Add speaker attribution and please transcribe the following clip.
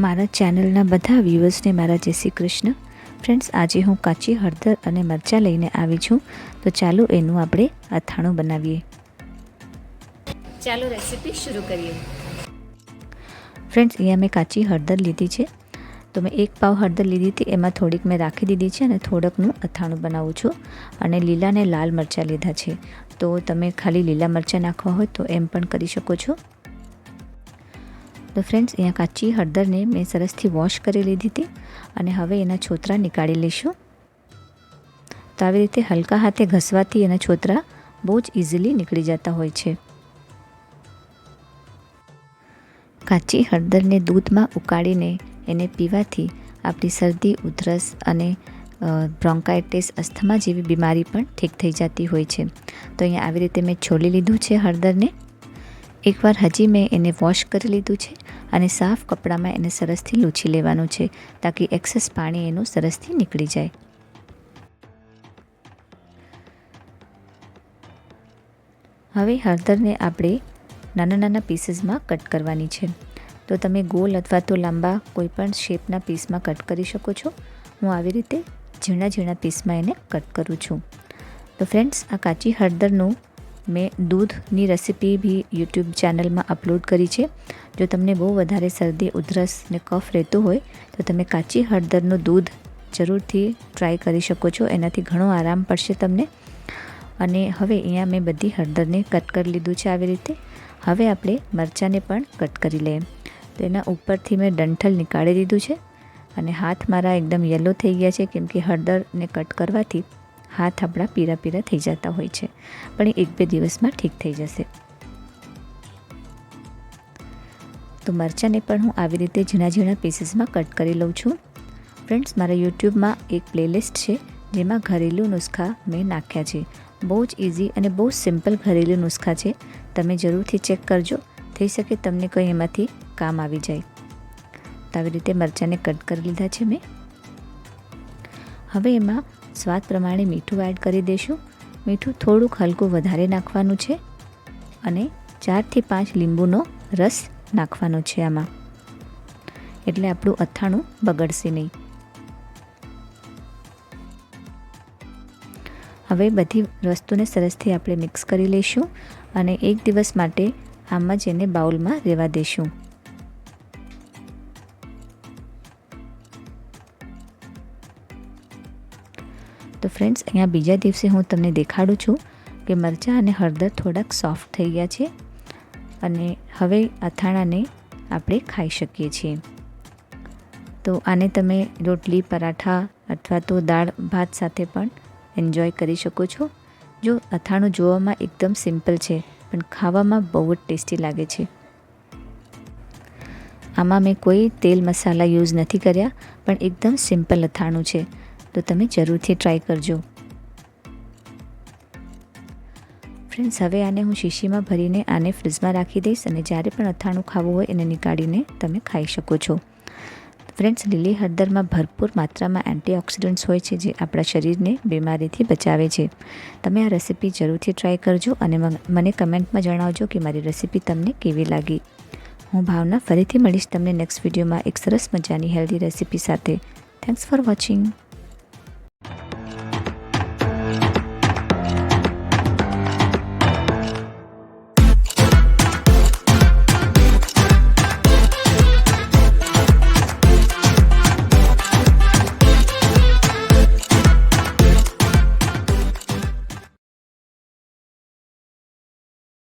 Speaker 1: મારા ચેનલના બધા વ્યુઅર્સને મારા જય શ્રી કૃષ્ણ. ફ્રેન્ડ્સ, આજે હું કાચી હળદર અને મરચાં લઈને આવી છું. તો ચાલો એનું આપણે અથાણું બનાવીએ. ચાલો રેસીપી શરૂ કરીએ. ફ્રેન્ડ્સ, અહીંયા મેં કાચી હળદર લીધી છે. તો મેં 1 પાવ હળદર લીધી હતી, એમાં થોડીક મેં રાખી દીધી છે અને થોડકનું અથાણું બનાવું છું. અને લીલા ને લાલ મરચાં લીધા છે. તો તમે ખાલી લીલા મરચાં નાખવા હોય તો એમ પણ કરી શકો છો. તો ફ્રેન્ડ્સ, અહીંયા કાચી હળદરને મેં સરસથી વોશ કરી લીધી હતી અને હવે એના છોતરા નીકાળી લઈશું. તો આવી રીતે હલકા હાથે ઘસવાથી એના છોતરા બહુ જ ઇઝીલી નીકળી જતા હોય છે. કાચી હળદરને દૂધમાં ઉકાળીને એને પીવાથી આપણી શરદી, ઉધરસ અને બ્રોન્કાઇટિસ, અસ્થમા જેવી બીમારી પણ ઠીક થઈ જતી હોય છે. તો અહીંયા આવી રીતે મેં છોલી લીધું છે હળદરને. એકવાર હજી મેં એને વોશ કરી લીધું છે અને સાફ કપડામાં એને સરસથી લૂછી લેવાનું છે, તાકી એક્સેસ પાણી એનું સરસથી નીકળી જાય. હવે હળદરને આપણે નાના નાના પીસીસમાં કટ કરવાની છે. તો તમે ગોલ અથવા તો લાંબા કોઈ પણ શેપના પીસમાં કટ કરી શકો છો. હું આવી રીતે ઝીણા ઝીણા પીસમાં એને કટ કરું છું. તો ફ્રેન્ડ્સ, આ કાચી હળદરનું મેં દૂધની રેસીપી બી યુટ્યુબ ચેનલમાં અપલોડ કરી છે. જો તમને બહુ વધારે શરદી, ઉધરસ ને કફ રહેતો હોય તો તમે કાચી હળદરનું દૂધ જરૂરથી ટ્રાય કરી શકો છો. એનાથી ઘણો આરામ પડશે તમને. અને હવે અહીંયા મેં બધી હળદરને કટ કરી લીધું છે આવી રીતે. હવે આપણે મરચાંને પણ કટ કરી લઈએ. તો એના ઉપરથી મેં ડંઠલ નીકાળી દીધું છે અને હાથ મારા એકદમ યલો થઈ ગયા છે, કેમ કે હળદરને કટ કરવાથી હાથ આપણા પીળા પીળા થઈ જતા હોય છે, પણ એ 1-2 દિવસમાં ઠીક થઈ જશે. તો મરચાંને પણ હું આવી રીતે ઝીણા ઝીણા પીસીસમાં કટ કરી લઉં છું. ફ્રેન્ડ્સ, મારા યુટ્યુબમાં એક પ્લેલિસ્ટ છે જેમાં ઘરેલું નુસ્ખા મેં નાખ્યા છે. બહુ જ ઇઝી અને બહુ સિમ્પલ ઘરેલું નુસ્ખા છે. તમે જરૂરથી ચેક કરજો. થઈ શકે તમને કંઈ એમાંથી કામ આવી જાય. તો આવી રીતે મરચાંને કટ કરી લીધા છે મેં. હવે એમાં સ્વાદ પ્રમાણે મીઠું એડ કરી દઈશું. મીઠું થોડુંક હલકું વધારે નાખવાનું છે અને 4 થી 5 લીંબુનો રસ નાખવાનો છે આમાં, એટલે આપણું અથાણું બગડશે નહીં. હવે બધી વસ્તુને સરસથી આપણે મિક્સ કરી લઈશું અને 1 દિવસ માટે આમ જ એને બાઉલમાં રહેવા દઈશું. તો ફ્રેન્ડ્સ, અહીંયા બીજા દિવસે હું તમને દેખાડું છું કે મરચાં અને હળદર થોડાક સોફ્ટ થઈ ગયા છે અને હવે અથાણાને આપણે ખાઈ શકીએ છીએ. તો આને તમે રોટલી, પરાઠા અથવા તો દાળ ભાત સાથે પણ એન્જોય કરી શકો છો. જો અથાણું જોવામાં એકદમ સિમ્પલ છે, પણ ખાવામાં બહુ જ ટેસ્ટી લાગે છે. આમાં મેં કોઈ તેલ મસાલા યુઝ નથી કર્યા, પણ એકદમ સિમ્પલ અથાણું છે. તો તમે જરૂરથી ટ્રાય કરજો. ફ્રેન્ડ્સ, હવે આને હું શીશીમાં ભરીને આને ફ્રીજમાં રાખી દઈશ અને જ્યારે પણ અથાણું ખાવું હોય એને નીકાળીને તમે ખાઈ શકો છો. ફ્રેન્ડ્સ, લીલી હળદરમાં ભરપૂર માત્રામાં એન્ટીઓક્સિડન્ટ્સ હોય છે, જે આપણા શરીરને બીમારીથી બચાવે છે. તમે આ રેસીપી જરૂરથી ટ્રાય કરજો અને મને કમેન્ટમાં જણાવજો કે મારી રેસીપી તમને કેવી લાગી. હું ભાવના ફરીથી મળીશ તમને નેક્સ્ટ વિડીયોમાં એક સરસ મજાની હેલ્ધી રેસીપી સાથે. Thanks for watching.